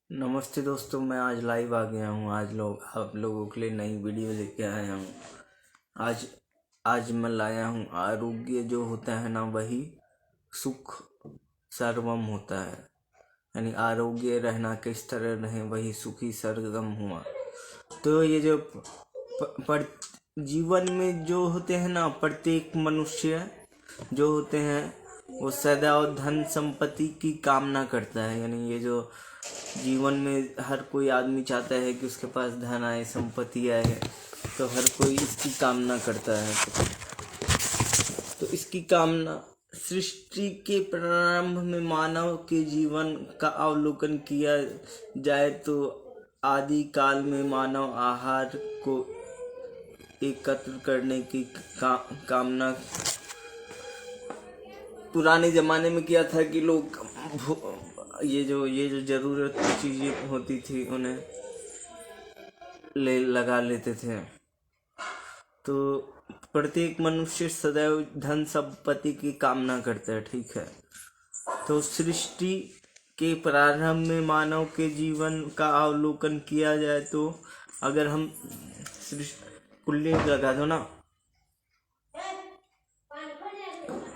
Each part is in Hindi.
नमस्ते दोस्तों, मैं आज लाइव आ गया हूँ। आज आप लोगों के लिए नई वीडियो लेके आया हूँ। आज आज मैं लाया हूँ आरोग्य जो होता है ना, वही सुख सर्वम होता है। यानी आरोग्य रहना किस तरह रहे, वही सुखी सर्वम हुआ। तो ये जो पर जीवन में जो होते हैं ना, प्रत्येक मनुष्य जो होते हैं वो सदा और धन संपत्ति की कामना करता है। यानी ये जो जीवन में हर कोई आदमी चाहता है कि उसके पास धन आए, संपत्ति आए, तो हर कोई इसकी कामना करता है। तो इसकी कामना सृष्टि के प्रारंभ में मानव के जीवन का अवलोकन किया जाए तो आदि काल में मानव आहार को एकत्र करने की कामना पुराने ज़माने में किया था कि लोग ये जो ज़रूरत की चीज़ें होती थी उन्हें लगा लेते थे। तो प्रत्येक मनुष्य सदैव धन संपत्ति की कामना करता है, ठीक है। तो सृष्टि के प्रारंभ में मानव के जीवन का अवलोकन किया जाए तो अगर हम कुल्ली लगा दो ना,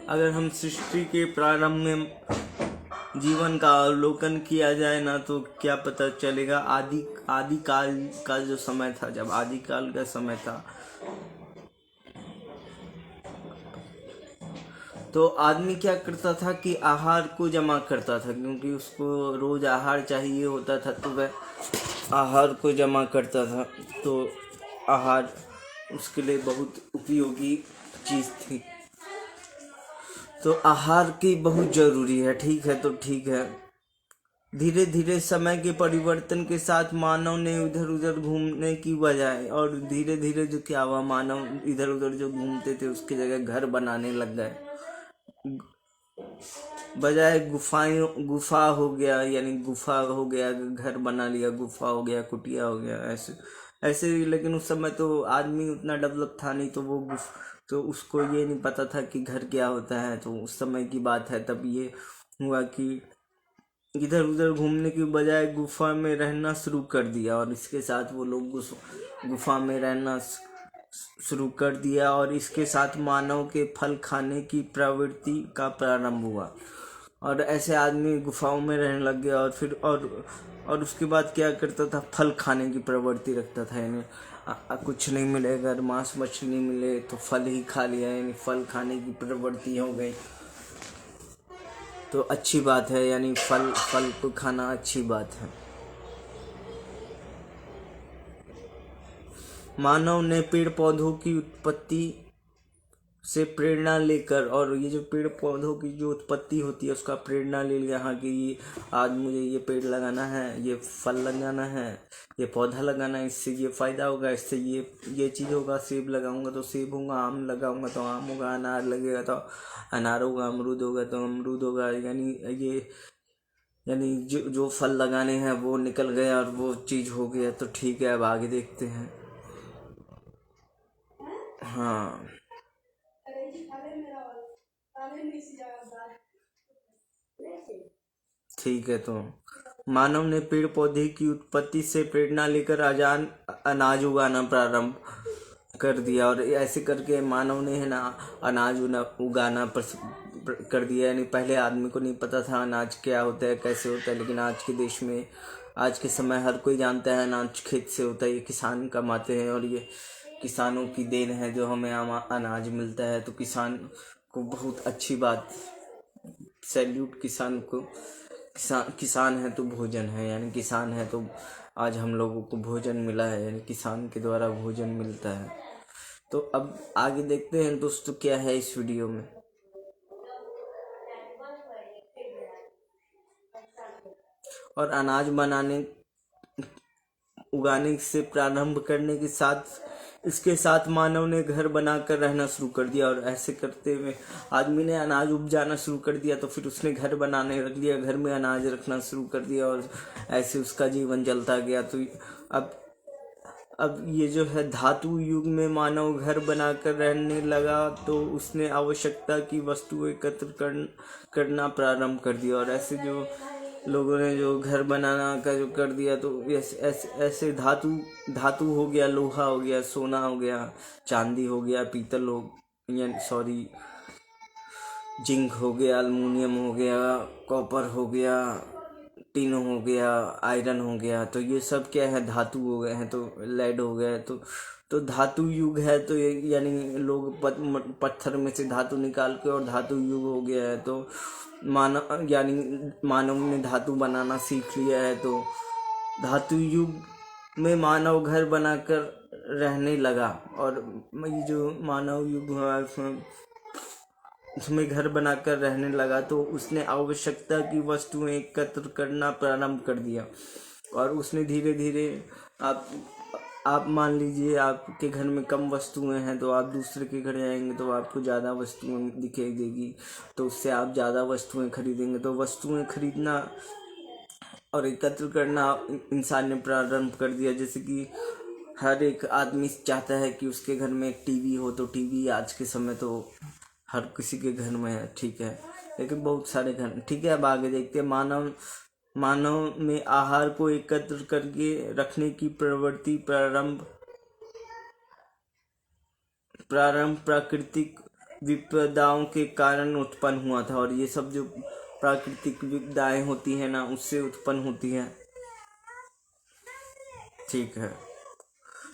अगर हम सृष्टि के प्रारंभ में जीवन का अवलोकन किया जाए ना, तो क्या पता चलेगा। आदि काल का जो समय था, जब आदि काल का समय था तो आदमी क्या करता था कि आहार को जमा करता था, क्योंकि उसको रोज आहार चाहिए होता था, तो वह आहार को जमा करता था। तो आहार उसके लिए बहुत उपयोगी चीज़ थी। तो आहार की बहुत ज़रूरी है, ठीक है। तो ठीक है, धीरे धीरे समय के परिवर्तन के साथ मानव ने इधर उधर घूमने की बजाय, और धीरे धीरे जो क्या हुआ, मानव इधर उधर जो घूमते थे उसकी जगह घर बनाने लग गए। बजाय गुफा हो गया, यानी गुफा हो गया, घर बना लिया, गुफा हो गया, कुटिया हो गया, ऐसे ऐसे। लेकिन उस समय तो आदमी उतना डेवलप था नहीं, तो उसको ये नहीं पता था कि घर क्या होता है। तो उस समय की बात है, तब ये हुआ कि इधर उधर घूमने की बजाय गुफा में रहना शुरू कर दिया, और इसके साथ वो लोग गुफा में रहना शुरू कर दिया, और इसके साथ मानव के फल खाने की प्रवृत्ति का प्रारंभ हुआ। और ऐसे आदमी गुफाओं में रहने लग गया, और फिर और उसके बाद क्या करता था, फल खाने की प्रवृत्ति रखता था। यानी कुछ नहीं मिले, अगर मांस मछली मिले तो फल ही खा लिया, यानी फल खाने की प्रवृत्ति हो गई। तो अच्छी बात है, यानी फल को खाना अच्छी बात है। मानव ने पेड़ पौधों की उत्पत्ति से प्रेरणा लेकर, और ये जो पेड़ पौधों की जो उत्पत्ति होती है उसका प्रेरणा ले लिया। हाँ कि ये आज मुझे ये पेड़ लगाना है, ये फल लगाना है, ये पौधा लगाना है, इससे ये फ़ायदा होगा, इससे ये चीज़ होगा। सेब लगाऊंगा तो सेब होगा, आम लगाऊंगा तो आम होगा, अनार लगेगा तो अनार होगा, अमरूद होगा तो अमरूद होगा। यानी जो फल लगाने हैं वो निकल गए और वो चीज़ हो गया। तो ठीक है, अब आगे देखते हैं। हाँ ठीक है। तो मानव ने पेड़ पौधे की उत्पत्ति से प्रेरणा लेकर अनाज उगाना प्रारंभ कर दिया, और ऐसे करके मानव ने है ना अनाज उगाना कर दिया। यानी पहले आदमी को नहीं पता था अनाज क्या होता है, कैसे होता है, लेकिन आज के देश में, आज के समय हर कोई जानता है अनाज खेत से होता है, ये किसान कमाते हैं, और ये किसानों की देन है जो हमें अनाज मिलता है। तो किसान को बहुत अच्छी बात, सैल्यूट किसान को। किसान है तो भोजन है, यानी किसान है तो आज हम लोगों को भोजन मिला है, यानी किसान के द्वारा भोजन मिलता है। तो अब आगे देखते हैं दोस्तों क्या है इस वीडियो में। और अनाज उगाने से प्रारंभ करने के साथ, इसके साथ मानव ने घर बनाकर रहना शुरू कर दिया, और ऐसे करते हुए आदमी ने अनाज उपजाना शुरू कर दिया। तो फिर उसने घर बनाने रख दिया, घर में अनाज रखना शुरू कर दिया, और ऐसे उसका जीवन चलता गया। तो अब ये जो है धातु युग में मानव घर बनाकर रहने लगा, तो उसने आवश्यकता की वस्तु एकत्र करना प्रारंभ कर दिया, और ऐसे जो लोगों ने जो घर बनाना का जो कर दिया, तो ऐसे ऐसे ऐसे धातु धातु हो गया, लोहा हो गया, सोना हो गया, चांदी हो गया, पीतल हो यानी सॉरी जिंक हो गया, अल्मुनियम हो गया, कॉपर हो गया, टिन हो गया, आयरन हो गया, तो ये सब क्या है, धातु हो गए हैं। तो लेड हो गया, तो धातु युग है। तो यानी लोग पत्थर में से धातु निकाल के, और धातु युग हो गया है। तो मानव यानी मानव ने धातु बनाना सीख लिया है। तो धातु युग में मानव घर बनाकर रहने लगा, और ये जो मानव युग हुआ उसमें घर बनाकर रहने लगा। तो उसने आवश्यकता की वस्तुएं एकत्र करना प्रारंभ कर दिया, और उसने धीरे धीरे आप मान लीजिए आपके घर में कम वस्तुएं हैं, तो आप दूसरे के घर जाएंगे तो आपको ज़्यादा वस्तुएं दिखाई देगी, तो उससे आप ज़्यादा वस्तुएं खरीदेंगे। तो वस्तुएं खरीदना और एकत्र करना इंसान ने प्रारंभ कर दिया। जैसे कि हर एक आदमी चाहता है कि उसके घर में एक टीवी हो, तो टीवी आज के समय तो हर किसी के घर में है, ठीक है, लेकिन बहुत सारे घर, ठीक है। अब आगे देखते हैं, मानव में आहार को एकत्र करके रखने की प्रवृत्ति प्रारंभ प्राकृतिक विपदाओं के कारण उत्पन्न हुआ था। और ये सब जो प्राकृतिक विपदाएं होती है ना, उससे उत्पन्न होती है, ठीक है।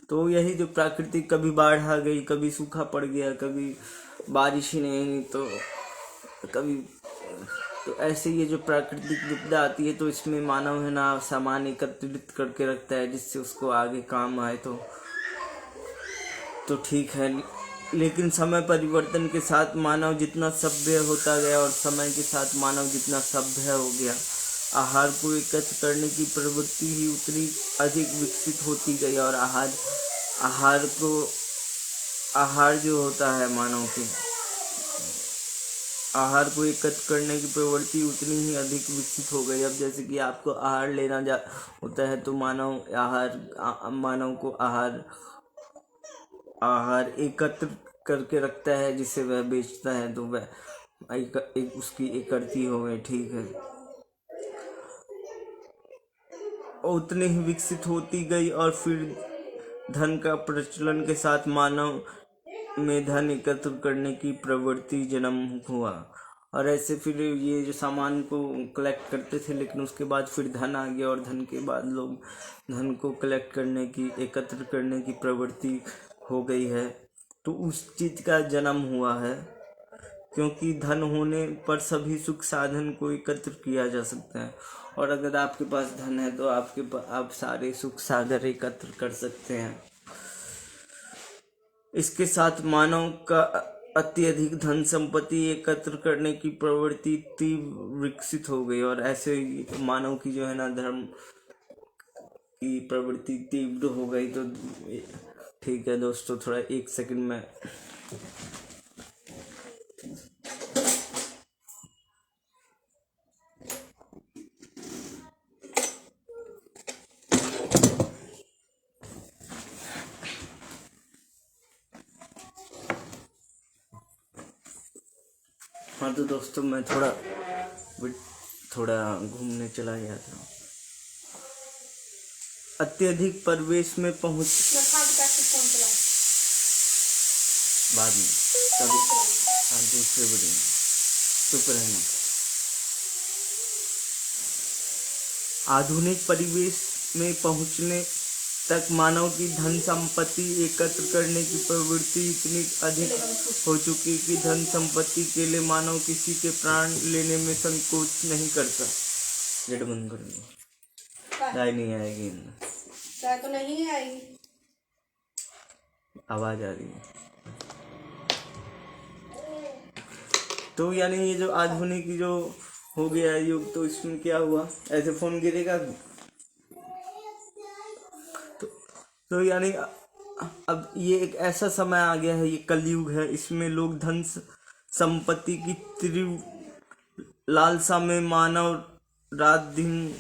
तो यही जो प्राकृतिक, कभी बाढ़ आ गई, कभी सूखा पड़ गया, कभी बारिश ही नहीं, तो कभी तो ऐसे ये जो प्राकृतिक विपदा आती है, तो इसमें मानव है ना सामान एकत्रित करके रखता है, जिससे उसको आगे काम आए। तो ठीक है। लेकिन समय परिवर्तन के साथ मानव जितना सभ्य होता गया, और समय के साथ मानव जितना सभ्य हो गया, आहार को एकत्र करने की प्रवृत्ति ही उतनी अधिक विकसित होती गई। और आहार जो होता है मानव के, आहार को एकत्र करने की प्रवृत्ति उतनी ही अधिक विकसित हो गई। अब जैसे कि आपको आहार लेना होता है, तो मानव को आहार एकत्र करके रखता है, जिसे वह बेचता है, तो वह उसकी इकट्ठी हो गई, ठीक है। और उतनी ही विकसित होती गई, और फिर धन का प्रचलन के साथ मानव में धन एकत्र करने की प्रवृत्ति जन्म हुआ। और ऐसे फिर ये जो सामान को कलेक्ट करते थे, लेकिन उसके बाद फिर धन आ गया, और धन के बाद लोग धन को कलेक्ट करने की, एकत्र करने की प्रवृत्ति हो गई है। तो उस चीज का जन्म हुआ है, क्योंकि धन होने पर सभी सुख साधन को एकत्र किया जा सकता है। और अगर आपके पास धन है, तो आप सारे सुख साधन एकत्र कर सकते हैं। इसके साथ मानव का अत्यधिक धन संपत्ति एकत्र करने की प्रवृत्ति तीव्र विकसित हो गई। और ऐसे मानव की जो है ना धर्म की प्रवृत्ति तीव्र हो गई। तो ठीक है दोस्तों, थोड़ा एक सेकंड में हाँ, तो दोस्तों मैं थोड़ा घूमने चला गया था। अत्यधिक परिवेश में पहुंच बाद में कभी दूसरे वीडियो में चुप रहना। आधुनिक परिवेश में पहुंचने तक मानव की धन संपत्ति एकत्र करने की प्रवृत्ति इतनी अधिक हो चुकी कि धन संपत्ति के लिए मानव किसी के प्राण लेने में संकोच नहीं करता। गेट बंद कर दो, चाय नहीं आएगी, चाय तो नहीं आएगी, आवाज आ रही है। तो यानी ये जो आधुनिक जो हो गया युग, तो इसमें क्या हुआ, ऐसे फोन गिरेगा। तो यानी अब ये एक ऐसा समय आ गया है, ये कलयुग है। इसमें लोग धन संपत्ति की तीव्र लालसा में मानव रात दिन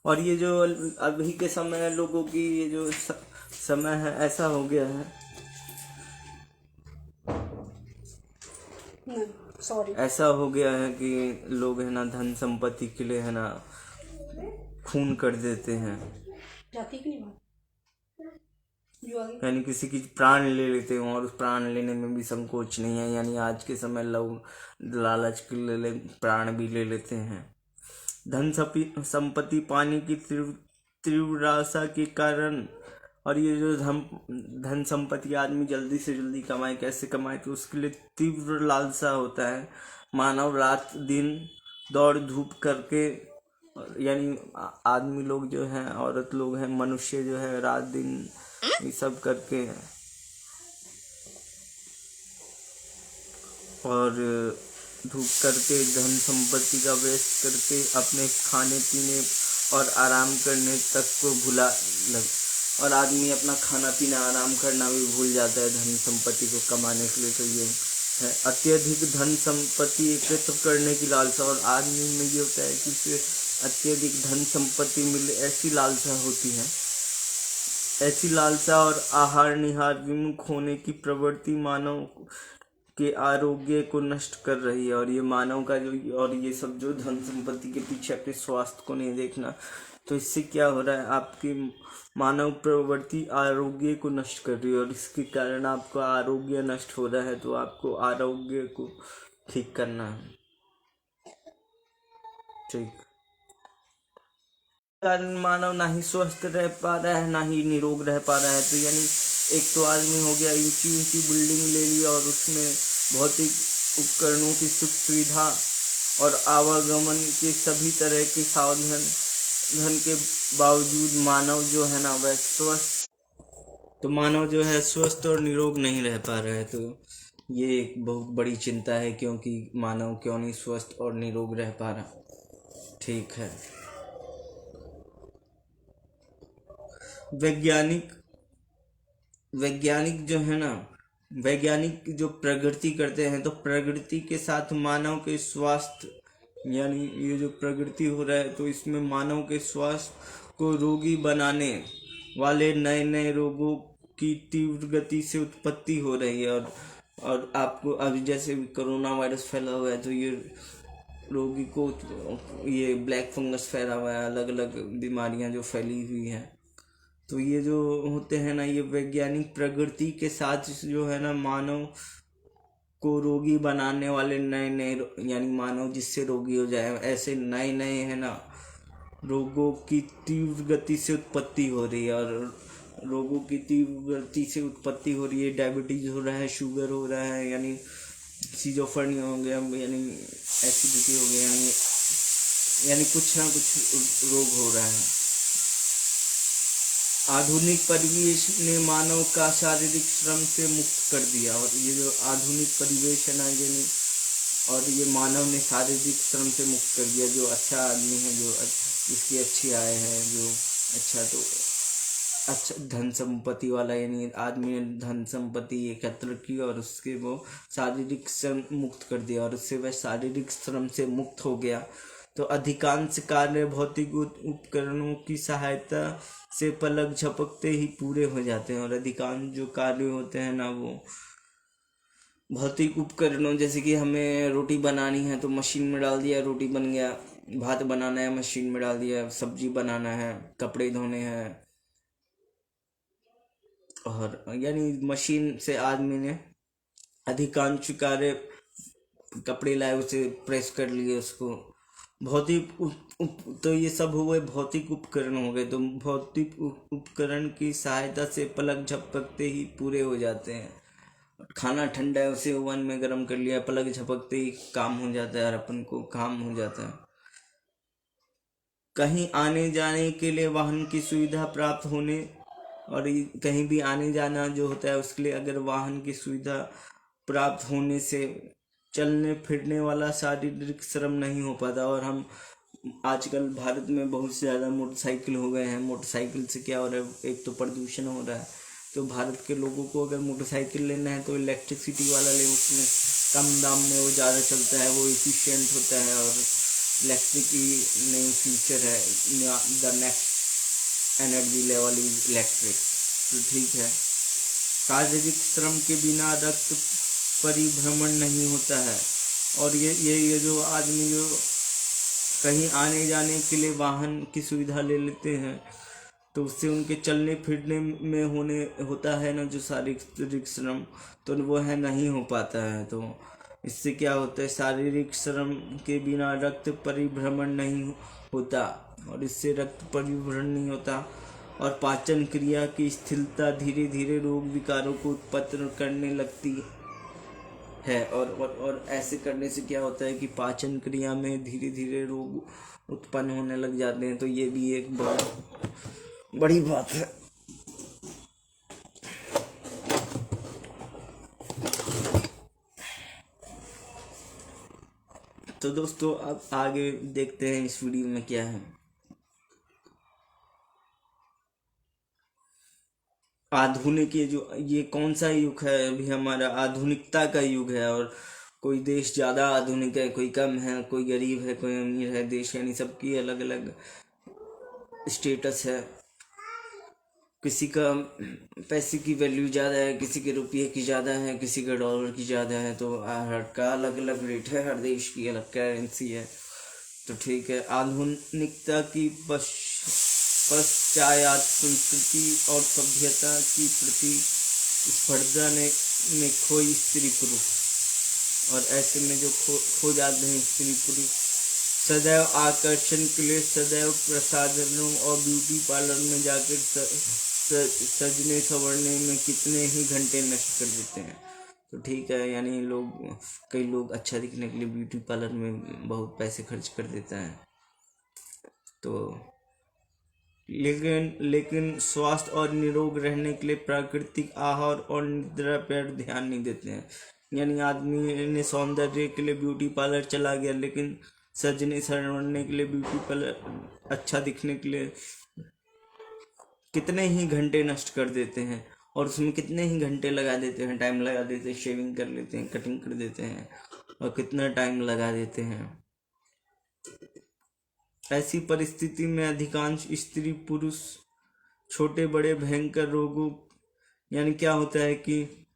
और ये जो अभी के समय लोगों की ये जो समय है, ऐसा हो गया है। सॉरी। ऐसा हो गया है कि लोग है ना धन संपत्ति के लिए है ना खून कर देते हैं, जाती कि नहीं बात जो आगे। यानी किसी की प्राण ले लेते हैं और उस प्राण लेने में भी संकोच नहीं है। यानी आज के समय लोग लालच के लिए प्राण भी ले लेते हैं। धन संपत्ति पाने की तीव्र आशा के कारण, और ये जो धन संपत्ति आदमी जल्दी से जल्दी कमाए, कैसे कमाए, तो उसके लिए तीव्र लालसा होता है। मानव रात दिन दौड़ धूप करके, यानी आदमी लोग जो हैं, औरत लोग हैं, मनुष्य जो है रात दिन ये सब करके और धूप करके धन संपत्ति का वेस्ट करके अपने खाने पीने और आराम करने तक को भुला लग और आदमी अपना खाना पीना आराम करना भी भूल जाता है धन संपत्ति को कमाने के लिए। तो ये है अत्यधिक धन संपत्ति एकत्र करने की लालसा, और आदमी में ये होता है कि उसे अत्यधिक धन संपत्ति मिले ऐसी लालसा होती है। ऐसी लालसा और आहार निहार विमुख होने की प्रवृत्ति मानव के आरोग्य को नष्ट कर रही है। और ये मानव का जो, और ये सब जो धन संपत्ति के पीछे अपने स्वास्थ्य को नहीं देखना, तो इससे क्या हो रहा है, आपकी मानव प्रवृत्ति आरोग्य को नष्ट कर रही है, और इसके कारण आपका आरोग्य नष्ट हो रहा है। तो आपको आरोग्य को ठीक करना है। ठीक, कारण मानव ना ही स्वस्थ रह पा रहा है, ना ही निरोग रह पा रहा है। तो यानी एक तो आदमी हो गया ऊंची ऊंची बिल्डिंग ले ली और उसमें भौतिक उपकरणों की सुख सुविधा और आवागमन के सभी तरह के साधन धन के बावजूद मानव जो है ना वह स्वस्थ और निरोग नहीं रह पा रहा है। तो ये एक बहुत बड़ी चिंता है, क्योंकि मानव क्यों नहीं स्वस्थ और निरोग रह पा रहा। ठीक है, वैज्ञानिक जो है ना, वैज्ञानिक जो प्रगति करते हैं, तो प्रगति के साथ मानव के स्वास्थ्य, यानी ये जो प्रगति हो रहा है, तो इसमें मानव के स्वास्थ्य को रोगी बनाने वाले नए नए रोगों की तीव्र गति से उत्पत्ति हो रही है। और आपको अभी जैसे कोरोना वायरस फैला हुआ है, तो ये रोगी को ये ब्लैक फंगस फैला हुआ है, अलग अलग बीमारियां जो फैली हुई हैं। तो ये जो होते हैं ना, ये वैज्ञानिक प्रगति के साथ जो है ना मानव को रोगी बनाने वाले नए नए, यानी मानव जिससे रोगी हो जाए ऐसे नए नए है ना रोगों की तीव्र गति से उत्पत्ति हो रही है। और रोगों की तीव्र गति से उत्पत्ति हो रही है, डायबिटीज हो रहा है, शुगर हो रहा है, यानी सीजोफ्रेनिया हो गया, यानी एसिडिटी हो गया, यानी कुछ ना कुछ रोग हो रहा है। आधुनिक परिवेश ने मानव का शारीरिक श्रम से मुक्त कर दिया, और ये जो आधुनिक परिवेश है ना, यानी और ये मानव ने शारीरिक श्रम से मुक्त कर दिया। जो अच्छा आदमी है, जो जिसकी अच्छी आय है, जो अच्छा धन संपत्ति वाला, यानी आदमी ने धन संपत्ति एकत्र की और उसके वो शारीरिक श्रम मुक्त कर दिया, और उससे वह शारीरिक श्रम से मुक्त हो गया। तो अधिकांश कार्य भौतिक उपकरणों की सहायता से पलक झपकते ही पूरे हो जाते हैं। और अधिकांश जो कार्य होते हैं ना, वो भौतिक उपकरणों, जैसे कि हमें रोटी बनानी है तो मशीन में डाल दिया, रोटी बन गया। भात बनाना है, मशीन में डाल दिया। सब्जी बनाना है, कपड़े धोने हैं, और यानी मशीन से आदमी ने अधिकांश कार्य, कपड़े लाए उसे प्रेस कर लिए उसको। भौतिक तो ये सब हो गए भौतिक उपकरण हो गए। तो भौतिक उपकरण की सहायता से पलक झपकते ही पूरे हो जाते हैं। खाना ठंडा है, उसे ओवन में गर्म कर लिया, पलक झपकते ही काम हो जाता है और अपन को काम हो जाता है। कहीं आने जाने के लिए वाहन की सुविधा प्राप्त होने, और कहीं भी आने जाना जो होता है उसके लिए अगर वाहन की सुविधा प्राप्त होने से चलने फिरने वाला शारीरिक श्रम नहीं हो पाता। और हम आजकल भारत में बहुत ज़्यादा मोटरसाइकिल हो गए हैं। मोटरसाइकिल से क्या हो रहा है, एक तो प्रदूषण हो रहा है। तो भारत के लोगों को अगर मोटरसाइकिल लेना है तो इलेक्ट्रिसिटी वाला ले, उसमें कम दाम में वो ज़्यादा चलता है, वो इफिशिएंट होता है, और इलेक्ट्रिक ही नई फ्यूचर है, the next energy level is electric. तो ठीक है, शारीरिक श्रम के बिना रक्त परिभ्रमण नहीं होता है, और ये जो आदमी जो कहीं आने जाने के लिए वाहन की सुविधा ले लेते हैं तो उससे उनके चलने फिरने में होता है ना जो शारीरिक श्रम, तो वो है नहीं हो पाता है। तो इससे क्या होता है, शारीरिक श्रम के बिना रक्त परिभ्रमण नहीं होता, और इससे रक्त परिभ्रमण नहीं होता और पाचन क्रिया की स्थिरता धीरे धीरे रोग विकारों को उत्पन्न करने लगती है। और ऐसे करने से क्या होता है कि पाचन क्रिया में धीरे धीरे रोग उत्पन्न होने लग जाते हैं। तो ये भी एक बहुत बड़ी बात है। तो दोस्तों अब आगे देखते हैं इस वीडियो में क्या है। आधुनिक ये कौन सा युग है, अभी हमारा आधुनिकता का युग है। और कोई देश ज़्यादा आधुनिक है, कोई कम है, कोई गरीब है, कोई अमीर है। देश यानी सबकी अलग अलग स्टेटस है। किसी का पैसे की वैल्यू ज़्यादा है, किसी के रुपये की ज़्यादा है, किसी का डॉलर की ज़्यादा है। तो हर का अलग अलग रेट है, हर देश की अलग करेंसी है। तो ठीक है, आधुनिकता की पश्चात संस्कृति और सभ्यता की प्रति स्पर्धा में खोई स्त्री पुरुष, और ऐसे में जो खो जाते हैं स्त्री पुरुष सदैव आकर्षण के लिए सदैव प्रसाधनों और ब्यूटी पार्लर में जाकर सजने संवरने में कितने ही घंटे नष्ट कर देते हैं। तो ठीक है, यानी कई लोग अच्छा दिखने के लिए ब्यूटी पार्लर में बहुत पैसे खर्च कर देता है। तो लेकिन स्वास्थ्य और निरोग रहने के लिए प्राकृतिक आहार और निद्रा पर ध्यान नहीं देते हैं। यानी आदमी ने सौंदर्य के लिए ब्यूटी पार्लर चला गया, लेकिन सजने संवरने के लिए ब्यूटी पार्लर अच्छा दिखने के लिए कितने ही घंटे नष्ट कर देते हैं, और उसमें कितने ही घंटे लगा देते हैं, टाइम लगा देते हैं। शेविंग कर लेते हैं, कटिंग कर देते हैं, और कितना टाइम लगा देते हैं। ऐसी परिस्थिति में अधिकांश स्त्री पुरुष छोटे बड़े भयंकर रोगों, यानी क्या होता है कि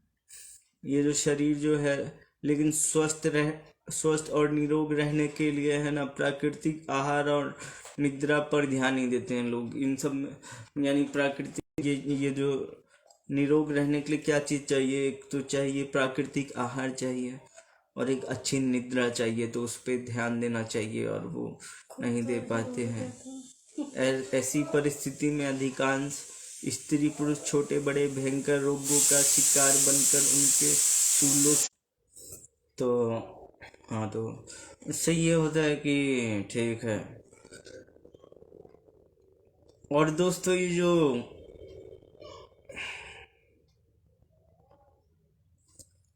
ये जो शरीर जो है, लेकिन स्वस्थ और निरोग रहने के लिए है ना, प्राकृतिक आहार और निद्रा पर ध्यान नहीं देते हैं लोग। इन सब में यानी प्राकृतिक ये जो निरोग रहने के लिए क्या चीज़ चाहिए, एक तो चाहिए प्राकृतिक आहार चाहिए, और एक अच्छी निद्रा चाहिए। तो उस पर ध्यान देना चाहिए, और वो नहीं दे पाते हैं। ऐसी परिस्थिति में अधिकांश स्त्री पुरुष छोटे बड़े भयंकर रोगों का शिकार बनकर उनके सूलों। तो हाँ, तो इससे ये होता है कि ठीक है। और दोस्तों ये जो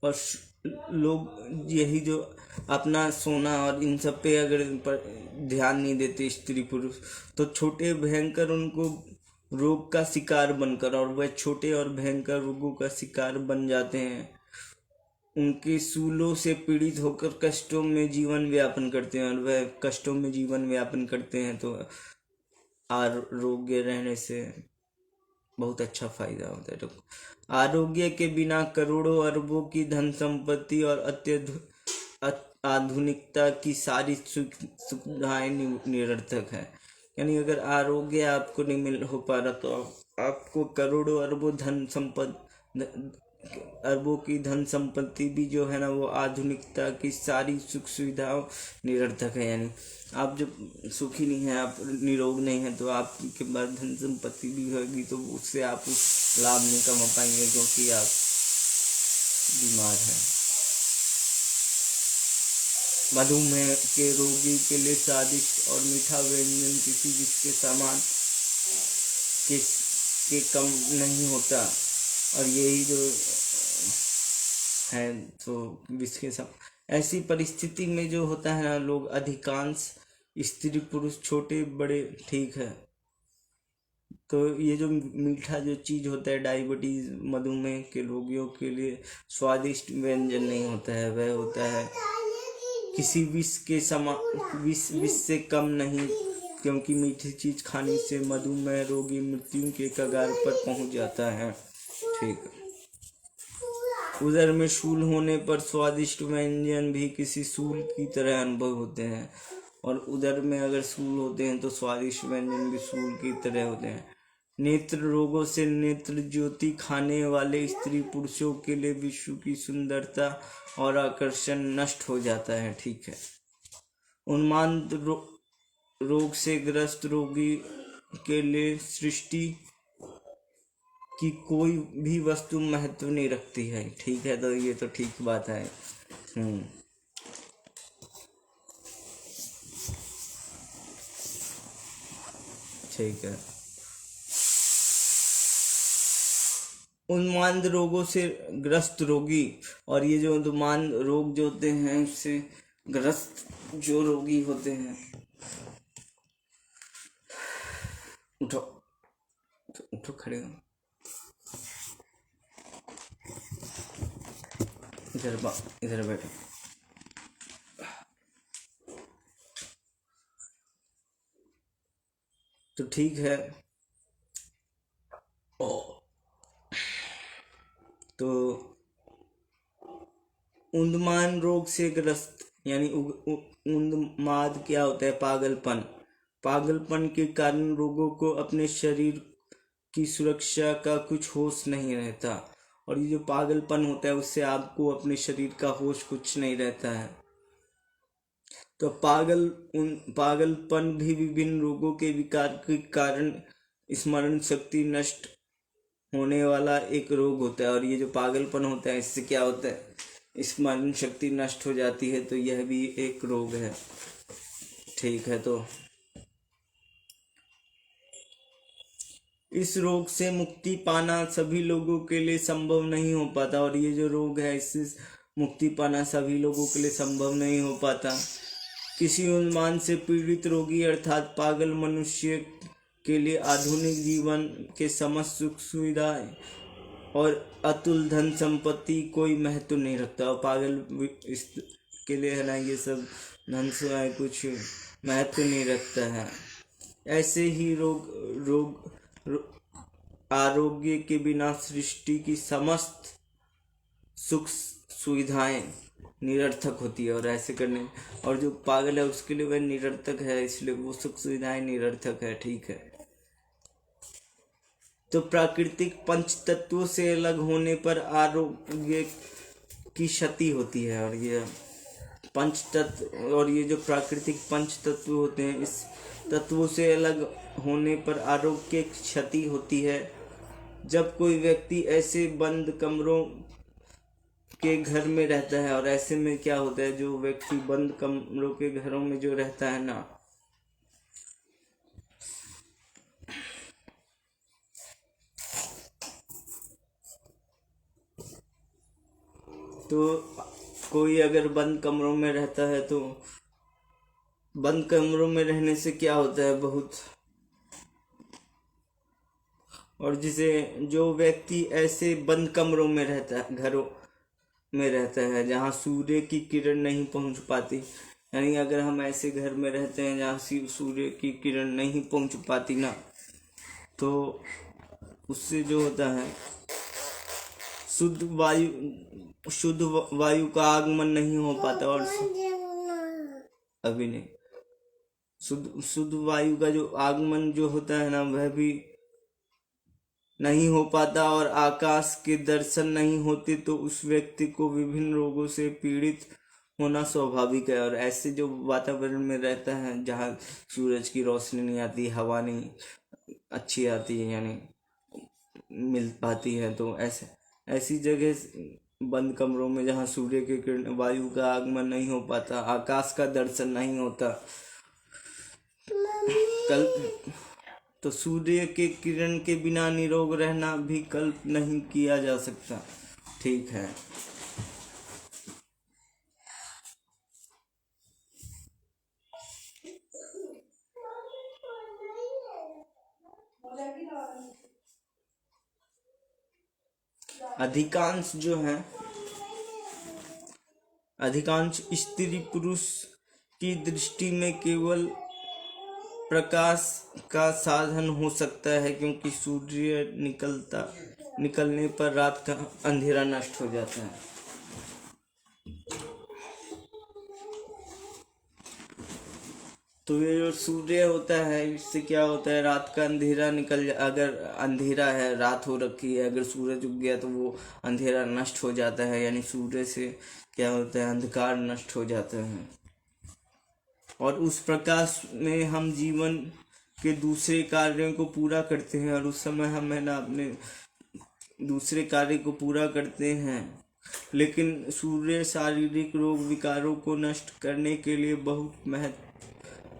और लोग यही जो अपना सोना और इन सब पे अगर ध्यान नहीं देते स्त्री पुरुष, तो छोटे भयंकर उनको रोग का शिकार बनकर, और वह छोटे और भयंकर रोगों का शिकार बन जाते हैं। उनके सूलों से पीड़ित होकर कष्टों में जीवन व्यापन करते हैं, और वह कष्टों में जीवन व्यापन करते हैं। तो आरोग्य रहने से बहुत अच्छा फायदा होता है। तो आरोग्य के बिना करोड़ों अरबों की धन संपत्ति और आधुनिकता की सारी सुविधाएं निरर्थक है। यानी अगर आरोग्य आपको नहीं हो पा रहा, तो आपको करोड़ों अरबों की धन संपत्ति भी जो है ना, वो आधुनिकता की सारी सुख सुविधाओं निरर्थक है। यानी आप जब सुखी नहीं है, आप निरोग नहीं है, तो आपके पास धन संपत्ति भी होगी, तो उससे आप लाभ नहीं कमा पाएंगे, क्योंकि आप बीमार हैं। मधुमेह के रोगी के लिए स्वादिष्ट और मीठा व्यंजन किसी विष के सामान के कम नहीं होता, और यही जो है तो विष के सामान। ऐसी परिस्थिति में जो होता है ना, लोग अधिकांश स्त्री पुरुष छोटे बड़े, ठीक है। तो ये जो मीठा जो चीज़ होता है, डायबिटीज मधुमेह के रोगियों के लिए स्वादिष्ट व्यंजन नहीं होता है, वह होता है किसी विष से कम नहीं, क्योंकि मीठी चीज खाने से मधुमेह रोगी मृत्यु के कगार पर पहुंच जाता है। ठीक है। उदर में शूल होने पर स्वादिष्ट व्यंजन भी किसी शूल की तरह अनुभव होते हैं, और उदर में अगर शूल होते हैं तो स्वादिष्ट व्यंजन भी शूल की तरह होते हैं। नेत्र रोगों से नेत्र ज्योति खाने वाले स्त्री पुरुषों के लिए विश्व की सुंदरता और आकर्षण नष्ट हो जाता है। ठीक है। उन्माद रोग से ग्रस्त रोगी के लिए सृष्टि की कोई भी वस्तु महत्व नहीं रखती है। ठीक है, तो ये तो ठीक बात है। ठीक है। उन्माद रोगों से ग्रस्त रोगी, और ये जो उन्माद रोग जो होते हैं इससे ग्रस्त जो रोगी होते हैं, उठो उठो, खड़े हो, इधर बैठो। तो ठीक है, तो उन्माद रोग से ग्रस्त यानी उन्माद क्या होता है? पागलपन के कारण रोगों को अपने शरीर की सुरक्षा का कुछ होश नहीं रहता, और ये जो पागलपन होता है उससे आपको अपने शरीर का होश कुछ नहीं रहता है। तो पागलपन भी विभिन्न रोगों के विकार के कारण स्मरण शक्ति नष्ट होने वाला एक रोग होता है, और ये जो पागलपन होता है इससे क्या होता है? स्मरण शक्ति नष्ट हो जाती है, तो यह भी एक रोग है। ठीक है, तो इस रोग से मुक्ति पाना सभी लोगों के लिए संभव नहीं हो पाता, और ये जो रोग है इससे मुक्ति पाना सभी लोगों के लिए संभव नहीं हो पाता। किसी उन्माद से पीड़ित रोगी अर्थात पागल मनुष्य के लिए आधुनिक जीवन के समस्त सुख सुविधाएं और अतुल धन संपत्ति कोई महत्व नहीं रखता, और पागल के लिए है ना ये सब धन से कुछ महत्व नहीं रखता है। ऐसे ही आरोग्य के बिना सृष्टि की समस्त सुख सुविधाएं निरर्थक होती है, और ऐसे करने और जो पागल है उसके लिए वह निरर्थक है, इसलिए वो सुख सुविधाएं निरर्थक है। ठीक है, तो प्राकृतिक पंच तत्वों से अलग होने पर आरोग्य की क्षति होती है, और ये पंच तत्व और ये जो प्राकृतिक पंच तत्व होते हैं इस तत्वों से अलग होने पर आरोग्य की क्षति होती है। जब कोई व्यक्ति ऐसे बंद कमरों के घर में रहता है, और ऐसे में क्या होता है, जो व्यक्ति बंद कमरों के घरों में जो रहता है ना, तो कोई अगर बंद कमरों में रहता है तो बंद कमरों में रहने से क्या होता है बहुत, और जिसे जो व्यक्ति ऐसे बंद कमरों में रहता है, घरों में रहता है जहाँ सूर्य की किरण नहीं पहुँच पाती, यानी अगर हम ऐसे घर में रहते हैं जहाँ सूर्य की किरण नहीं पहुँच पाती ना, तो उससे जो होता है शुद्ध वायु का आगमन नहीं हो पाता, और अभी नहीं शुद्ध वायु का जो आगमन जो होता है ना वह भी नहीं हो पाता, और आकाश के दर्शन नहीं होते, तो उस व्यक्ति को विभिन्न रोगों से पीड़ित होना स्वाभाविक है। और ऐसे जो वातावरण में रहता है जहाँ सूरज की रोशनी नहीं आती, हवा नहीं अच्छी आती है यानी मिल पाती है, तो ऐसी जगह बंद कमरों में जहाँ सूर्य के किरण वायु का आगमन नहीं हो पाता, आकाश का दर्शन नहीं होता, तो सूर्य के किरण के बिना निरोग रहना भी कल्प नहीं किया जा सकता। ठीक है, अधिकांश स्त्री पुरुष की दृष्टि में केवल प्रकाश का साधन हो सकता है, क्योंकि सूर्य निकलता निकलने पर रात का अंधेरा नष्ट हो जाता है। तो ये जो सूर्य होता है इससे क्या होता है, रात का अंधेरा अगर अंधेरा है, रात हो रखी है, अगर सूरज उग गया तो वो अंधेरा नष्ट हो जाता है, यानी सूर्य से क्या होता है, अंधकार नष्ट हो जाता है। और उस प्रकाश में हम जीवन के दूसरे कार्यों को पूरा करते हैं, और उस समय हम है ना अपने दूसरे कार्य को पूरा करते हैं। लेकिन सूर्य शारीरिक रोग विकारों को नष्ट करने के लिए बहुत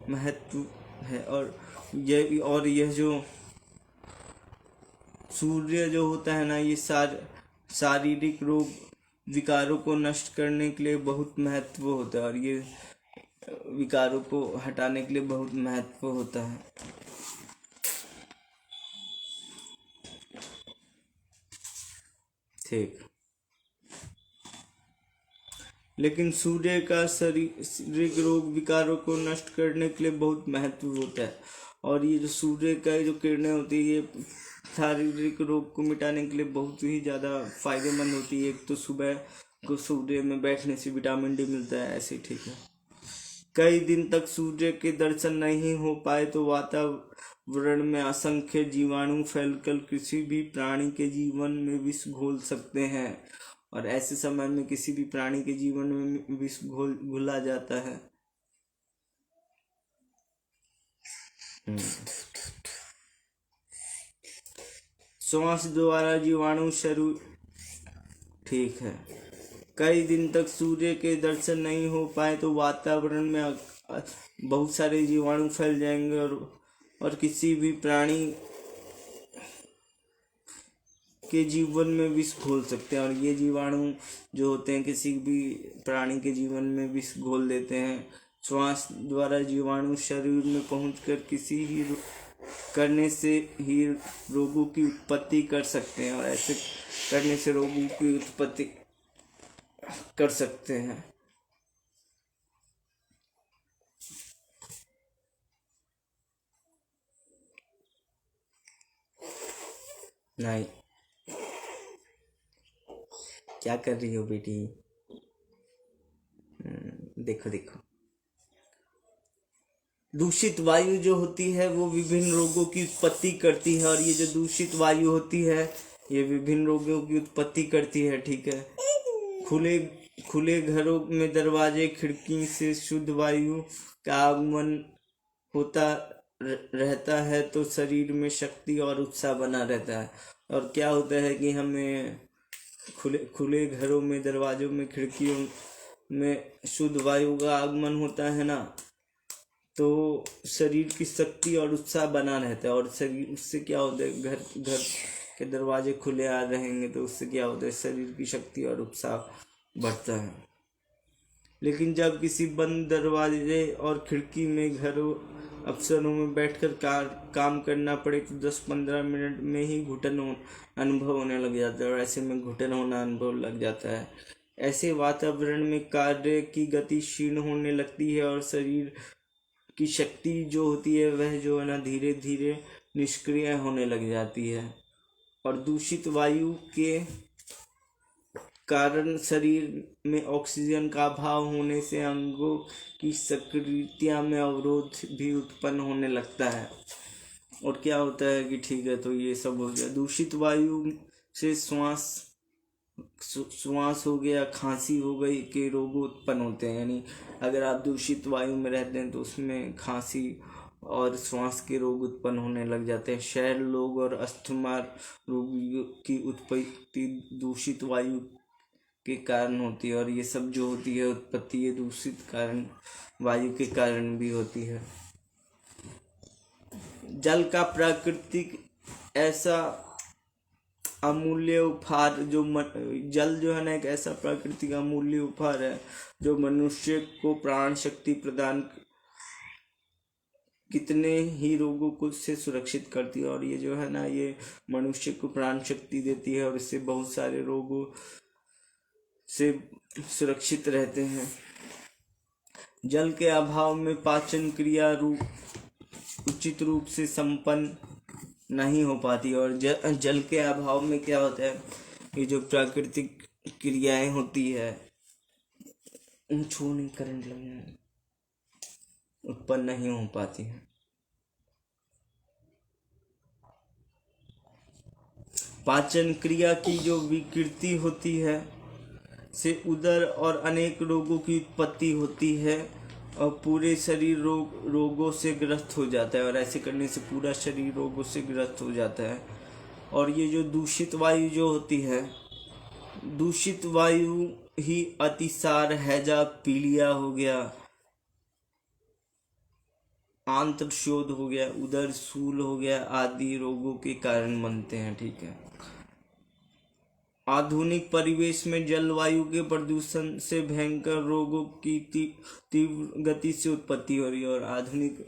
महत्व है। और यह जो सूर्य जो होता है ना, ये शारीरिक रोग विकारों को नष्ट करने के लिए बहुत महत्व होता है, और ये विकारों को हटाने के लिए बहुत महत्व होता है। ठीक। लेकिन सूर्य का शारीरिक रोग विकारों को नष्ट करने के लिए बहुत महत्व होता है, और ये जो सूर्य का जो किरणें होती है ये शारीरिक रोग को मिटाने के लिए बहुत ही ज़्यादा फायदेमंद होती है। एक तो सुबह को सूर्य में बैठने से विटामिन डी मिलता है, ऐसे ठीक है। कई दिन तक सूर्य के दर्शन नहीं हो पाए तो वातावरण में असंख्य जीवाणु फैलकर किसी भी प्राणी के जीवन में विष घोल सकते हैं, और ऐसे समय में किसी भी प्राणी के जीवन में विष घुला जाता है। श्वास द्वारा जीवाणु शरीर, ठीक है। कई दिन तक सूर्य के दर्शन नहीं हो पाए तो वातावरण में बहुत सारे जीवाणु फैल जाएंगे, और किसी भी प्राणी के जीवन में विष घोल सकते हैं। और ये जीवाणु जो होते हैं किसी भी प्राणी के जीवन में विष घोल देते हैं। श्वास द्वारा जीवाणु शरीर में पहुंचकर किसी ही करने से ही रोगों की उत्पत्ति कर सकते हैं, और ऐसे करने से रोगों की उत्पत्ति कर सकते हैं। नहीं, क्या कर रही हो बेटी? देखो देखो, दूषित वायु जो होती है वो विभिन्न रोगों की उत्पत्ति करती है, और ये जो दूषित वायु होती है ये विभिन्न रोगों की उत्पत्ति करती है, ठीक है। खुले घरों में दरवाजे खिड़की से शुद्ध वायु का आगमन होता रहता है तो शरीर में शक्ति और उत्साह बना रहता है। और क्या होता है कि हमें खुले घरों में दरवाजों में खिड़कियों में शुद्ध वायु का आगमन होता है ना, तो शरीर की शक्ति और उत्साह बना रहता है। और शरीर उससे क्या होता है, घर के दरवाजे खुले आ रहेंगे तो उससे क्या होता है, शरीर की शक्ति और उत्साह बढ़ता है। लेकिन जब किसी बंद दरवाजे और खिड़की में घरों अफसरों में बैठकर काम करना पड़े तो 10-15 मिनट में ही घुटन अनुभव होने लग जाता है, और ऐसे में घुटन होना अनुभव लग जाता है। ऐसे वातावरण में कार्य की गति क्षीण होने लगती है, और शरीर की शक्ति जो होती है वह जो है ना धीरे धीरे निष्क्रिय होने लग जाती है। और दूषित वायु के कारण शरीर में ऑक्सीजन का अभाव होने से अंगों की सक्रियता में अवरोध भी उत्पन्न होने लगता है। और क्या होता है कि ठीक है, तो ये सब हो गया। दूषित वायु से श्वास हो गया, खांसी हो गई के रोग उत्पन्न होते हैं। यानी अगर आप दूषित वायु में रहते हैं तो उसमें खांसी और श्वास के रोग उत्पन्न होने लग जाते हैं। क्षय रोग और अस्थमा रोग की उत्पत्ति दूषित वायु के कारण होती है, और ये सब जो होती है उत्पत्ति ये दूषित कारण वायु के कारण भी होती है। जल का प्राकृतिक ऐसा अमूल्य उपहार जल जो है ना एक ऐसा प्राकृतिक अमूल्य उपहार है जो मनुष्य को प्राण शक्ति प्रदान कितने ही रोगों को से सुरक्षित करती है। और ये जो है ना ये मनुष्य को प्राण शक्ति देती है, और इससे बहुत सारे रोगों से सुरक्षित रहते हैं। जल के अभाव में पाचन क्रिया उचित रूप से संपन्न नहीं हो पाती। और जल के अभाव में क्या होता है, ये जो प्राकृतिक क्रियाएं होती है छू नहीं करंट लगना उत्पन्न नहीं हो पाती है। पाचन क्रिया की जो विकृति होती है से उदर और अनेक रोगों की उत्पत्ति होती है और पूरे शरीर रोगों से ग्रस्त हो जाता है। और ऐसे करने से पूरा शरीर रोगों से ग्रस्त हो जाता है। और ये जो दूषित वायु जो होती है, दूषित वायु ही अतिसार, हैजा, पीलिया हो गया, आंत्र शोध हो गया, उदर शूल हो गया आदि रोगों के कारण बनते हैं। ठीक है। आधुनिक परिवेश में जलवायु के प्रदूषण से भयंकर रोगों की तीव्र गति से उत्पत्ति हो रही है। और आधुनिक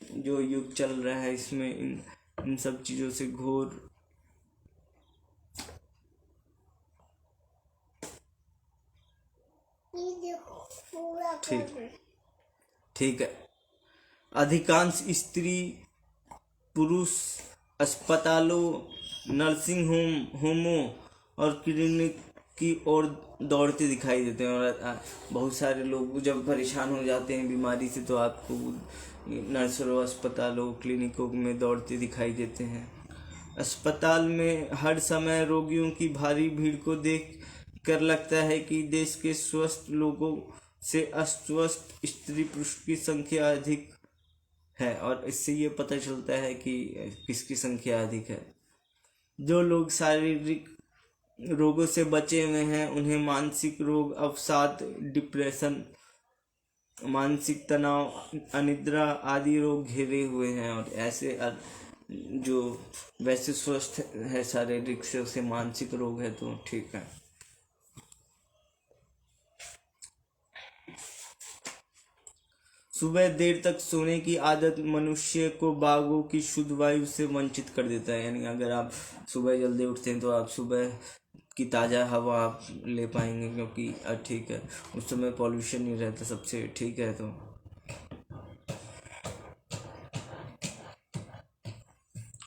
जो युग चल रहा है इसमें इन सब चीजों से घोर ठीक है। अधिकांश स्त्री पुरुष अस्पतालों, नर्सिंग होमों और क्लिनिक की ओर दौड़ते दिखाई देते हैं। और बहुत सारे लोग जब परेशान हो जाते हैं बीमारी से तो आपको नर्सरों, अस्पतालों, क्लिनिकों में दौड़ते दिखाई देते हैं। अस्पताल में हर समय रोगियों की भारी भीड़ को देख कर लगता है कि देश के स्वस्थ लोगों से अस्वस्थ स्त्री पुरुष की संख्या अधिक है। और इससे ये पता चलता है कि किसकी संख्या अधिक है। जो लोग शारीरिक रोगों से बचे हुए हैं उन्हें मानसिक रोग, अवसाद, डिप्रेशन, मानसिक तनाव, अनिद्रा आदि रोग घेरे हुए हैं। और ऐसे जो वैसे स्वस्थ है शारीरिक से उसे मानसिक रोग है तो ठीक है। सुबह देर तक सोने की आदत मनुष्य को बागों की शुद्ध वायु से वंचित कर देता है। यानी अगर आप सुबह जल्दी उठते हैं तो आप सुबह की ताज़ा हवा आप ले पाएंगे, क्योंकि ठीक है उस समय पॉल्यूशन नहीं रहता सबसे। ठीक है। तो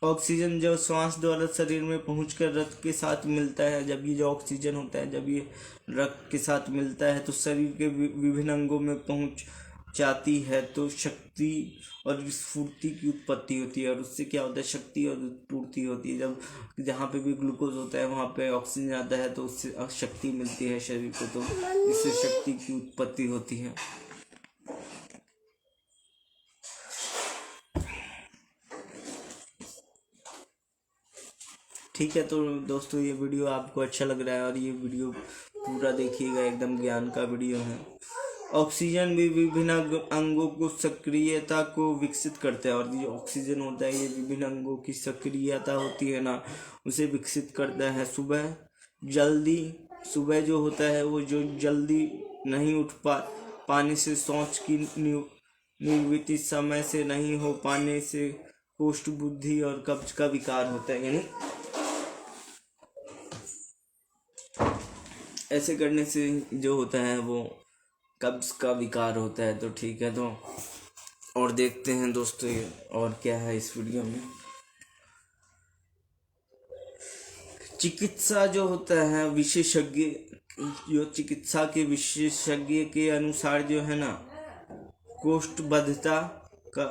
ऑक्सीजन जब श्वास द्वारा शरीर में पहुंचकर रक्त के साथ मिलता है, जब ये जो ऑक्सीजन होता है जब ये रक्त के साथ मिलता है तो शरीर के विभिन्न अंगों में पहुंच जाती है तो शक्ति और स्फूर्ति की उत्पत्ति होती है। और उससे क्या होता है, शक्ति और पूर्ति होती है। जब जहाँ पे भी ग्लूकोज होता है वहाँ पे ऑक्सीजन आता है तो उससे शक्ति मिलती है शरीर को, तो इससे शक्ति की उत्पत्ति होती है। ठीक है। तो दोस्तों ये वीडियो आपको अच्छा लग रहा है और ये वीडियो पूरा देखिएगा, एकदम ज्ञान का वीडियो है। ऑक्सीजन भी विभिन्न अंगों को सक्रियता को विकसित करता है। और ये ऑक्सीजन होता है ये विभिन्न अंगों की सक्रियता होती है ना, उसे विकसित करता है। सुबह जो होता है वो जो जल्दी नहीं उठ पाने से, शौच की निवृत्ति समय से नहीं हो पाने से कोष्ठ बुद्धि और कब्ज का विकार होता है। यानी ऐसे करने से जो होता है वो कब्ज का विकार होता है। तो ठीक है। तो और देखते हैं दोस्तों ये और क्या है इस वीडियो में। चिकित्सा जो होता है विशेषज्ञ, जो चिकित्सा के विशेषज्ञ के अनुसार जो है ना, कोष्ठबद्धता का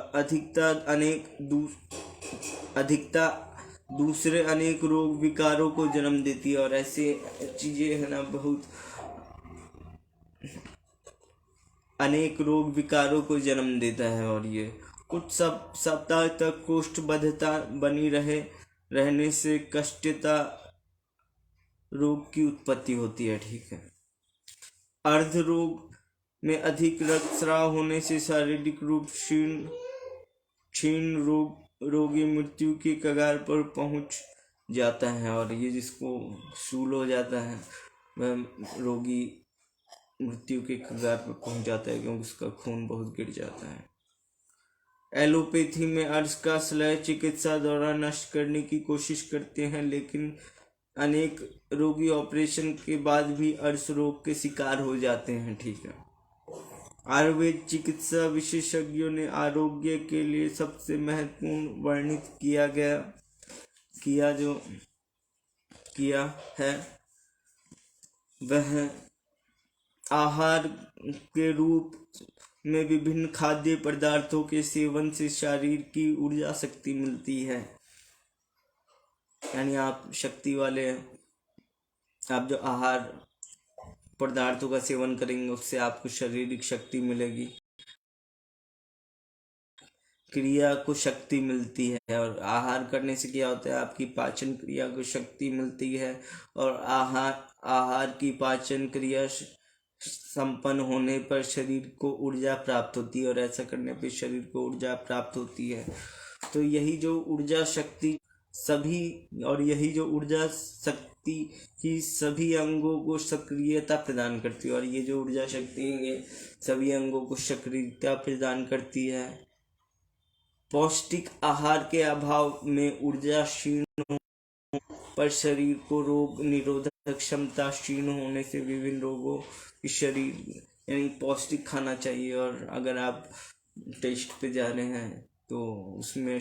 अधिकता दूसरे अनेक रोग विकारों को जन्म देती है। और ऐसे चीजें है ना बहुत अनेक रोग विकारों को जन्म देता है। और ये कुछ सप्ताह तक कोष्ठबद्धता बनी रहने से कष्टता रोग की उत्पत्ति होती है। ठीक है। अर्ध रोग में अधिक रक्तस्राव होने से शारीरिक रूप क्षीण रोगी मृत्यु के कगार पर पहुंच जाता है। और ये जिसको शूल हो जाता है वह रोगी मृत्यु के कगार पर पहुंच जाता है, क्योंकि उसका खून बहुत गिर जाता है। एलोपैथी में अर्श का शल्य चिकित्सा द्वारा नष्ट करने की कोशिश करते हैं, लेकिन अनेक रोगी ऑपरेशन के बाद भी अर्श रोग के शिकार हो जाते हैं। ठीक है। आयुर्वेद चिकित्सा विशेषज्ञों ने आरोग्य के लिए सबसे महत्वपूर्ण वर्णित किया गया किया है वह आहार के रूप में विभिन्न खाद्य पदार्थों के सेवन से शरीर की ऊर्जा शक्ति मिलती है। यानी आप शक्ति वाले हैं। आप जो आहार पदार्थों का सेवन करेंगे उससे आपको शारीरिक शक्ति मिलेगी, क्रिया को शक्ति मिलती है। और आहार करने से क्या होता है, आपकी पाचन क्रिया को शक्ति मिलती है। और आहार की पाचन क्रिया संपन्न होने पर शरीर को ऊर्जा प्राप्त होती है, और ऐसा करने पर शरीर को ऊर्जा प्राप्त होती है। तो यही जो ऊर्जा शक्ति ही सभी अंगों को सक्रियता प्रदान करती है। और ये जो ऊर्जा शक्ति है ये सभी अंगों को सक्रियता प्रदान करती है। पौष्टिक आहार के अभाव में ऊर्जा क्षीण पर शरीर को रोग निरोधक क्षमता क्षीण होने से विभिन्न रोगों की शरीर यानी पौष्टिक खाना चाहिए। और अगर आप टेस्ट पे जा रहे हैं तो उसमें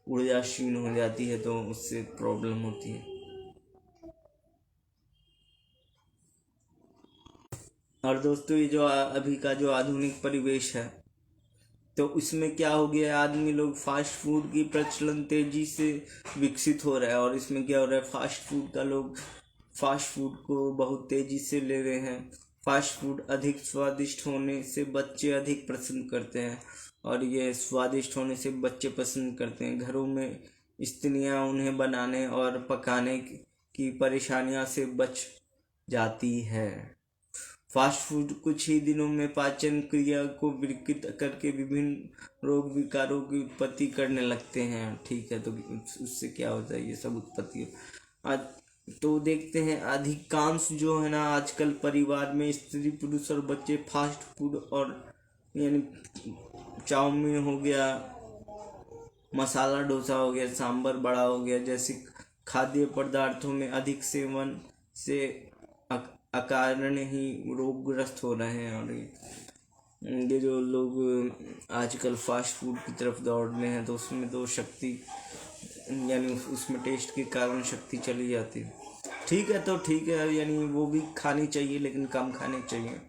ऊर्जा क्षीण हो जाती है तो उससे प्रॉब्लम होती है। और दोस्तों ये जो अभी का जो आधुनिक परिवेश है तो इसमें क्या हो गया, आदमी लोग फास्ट फूड की प्रचलन तेजी से विकसित हो रहा है। और इसमें क्या हो रहा है, लोग फास्ट फूड को बहुत तेजी से ले रहे हैं। फास्ट फूड अधिक स्वादिष्ट होने से बच्चे अधिक पसंद करते हैं। और ये स्वादिष्ट होने से बच्चे पसंद करते हैं। घरों में स्त्रियां उन्हें बनाने और पकाने की परेशानियों से बच जाती है। फास्ट फूड कुछ ही दिनों में पाचन क्रिया को विकृत करके विभिन्न रोग विकारों की उत्पत्ति करने लगते हैं। ठीक है, तो उससे क्या होता है, ये सब उत्पत्ति आज तो देखते हैं अधिकांश जो है ना आजकल परिवार में स्त्री पुरुष और बच्चे फास्ट फूड और यानी चाउमीन हो गया, मसाला डोसा हो गया, सांभर बड़ा हो गया जैसे खाद्य पदार्थों में अधिक सेवन से अकारण ही रोगग्रस्त हो रहे हैं। और ये जो लोग आजकल फास्ट फूड की तरफ दौड़ रहे हैं तो उसमें तो शक्ति यानी उसमें टेस्ट के कारण शक्ति चली जाती है। ठीक है, तो ठीक है, यानी वो भी खानी चाहिए लेकिन कम खानी चाहिए।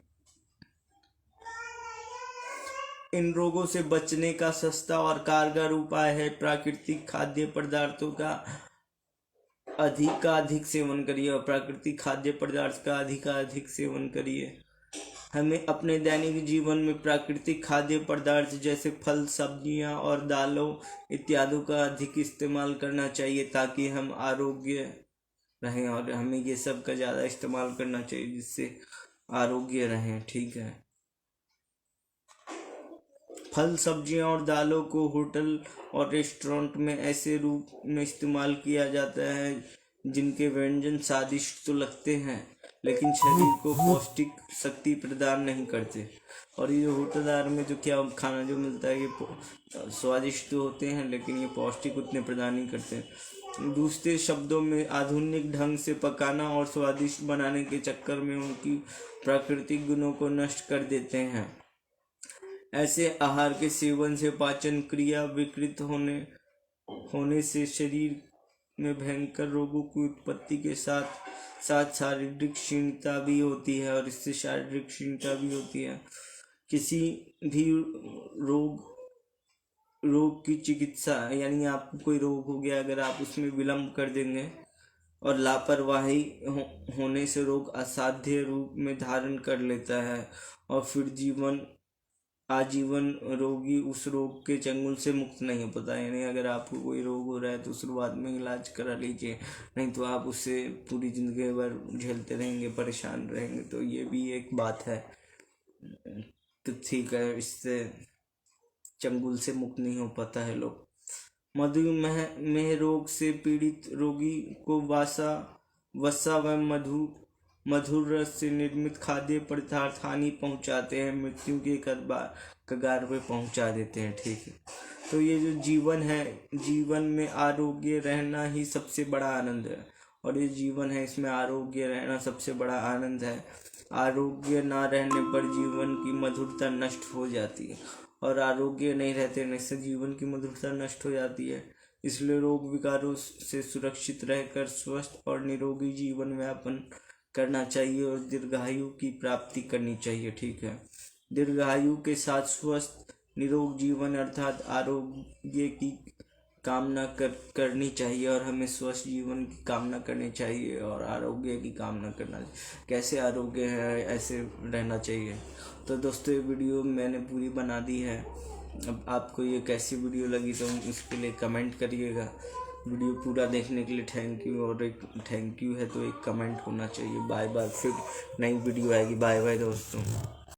इन रोगों से बचने का सस्ता और कारगर उपाय है प्राकृतिक खाद्य पदार्थों का अधिक सेवन करिए। और प्राकृतिक खाद्य पदार्थ का अधिक सेवन करिए। हमें अपने दैनिक जीवन में प्राकृतिक खाद्य पदार्थ जैसे फल, सब्जियां और दालों इत्यादि का अधिक इस्तेमाल करना चाहिए ताकि हम आरोग्य रहें। और हमें ये सब का ज़्यादा इस्तेमाल करना चाहिए जिससे आरोग्य रहें। ठीक है, फल, सब्जियां और दालों को होटल और रेस्टोरेंट में ऐसे रूप में इस्तेमाल किया जाता है जिनके व्यंजन स्वादिष्ट तो लगते हैं लेकिन शरीर को पौष्टिक शक्ति प्रदान नहीं करते। और ये होटलदार में जो क्या खाना जो मिलता है ये स्वादिष्ट तो होते हैं लेकिन ये पौष्टिक उतने प्रदान नहीं करते। दूसरे शब्दों में आधुनिक ढंग से पकाना और स्वादिष्ट बनाने के चक्कर में उनकी प्राकृतिक गुणों को नष्ट कर देते हैं। ऐसे आहार के सेवन से पाचन क्रिया विकृत होने से शरीर में भयंकर रोगों की उत्पत्ति के साथ साथ शारीरिक क्षीणता भी होती है। और इससे शारीरिक क्षीणता भी होती है। किसी भी रोग की चिकित्सा यानी आपको कोई रोग हो गया, अगर आप उसमें विलंब कर देंगे और लापरवाही होने से रोग असाध्य रूप में धारण कर लेता है और फिर आजीवन रोगी उस रोग के चंगुल से मुक्त नहीं हो पाता। यानी अगर आपको कोई रोग हो रहा है तो शुरुआत में इलाज करा लीजिए, नहीं तो आप उससे पूरी जिंदगी भर झेलते रहेंगे, परेशान रहेंगे। तो ये भी एक बात है। तो ठीक है, इससे चंगुल से मुक्त नहीं हो पाता है लोग। मधुमेह रोग से पीड़ित रोगी को वसा व मधुर रस से निर्मित खाद्य पदार्थ हानि पहुंचाते हैं, मृत्यु के कगार पे पहुंचा देते हैं। ठीक है, तो ये जो जीवन है, जीवन में आरोग्य रहना ही सबसे बड़ा आनंद है। और ये जीवन है, इसमें आरोग्य रहना सबसे बड़ा आनंद है। आरोग्य ना रहने पर जीवन की मधुरता नष्ट हो जाती है और आरोग्य नहीं रहने से जीवन की मधुरता नष्ट हो जाती है। इसलिए रोग विकारों से सुरक्षित रहकर स्वस्थ और निरोगी जीवन यापन करना चाहिए और दीर्घायु की प्राप्ति करनी चाहिए। ठीक है, दीर्घायु के साथ स्वस्थ निरोग जीवन अर्थात आरोग्य की कामना करनी चाहिए और हमें स्वस्थ जीवन की कामना करनी चाहिए और आरोग्य की कामना करना चाहिए। कैसे आरोग्य है ऐसे रहना चाहिए। तो दोस्तों ये वीडियो मैंने पूरी बना दी है। अब आपको ये कैसी वीडियो लगी तो इसके लिए कमेंट करिएगा। वीडियो पूरा देखने के लिए थैंक यू, और एक थैंक यू है तो एक कमेंट होना चाहिए। बाय बाय, फिर नई वीडियो आएगी। बाय बाय दोस्तों।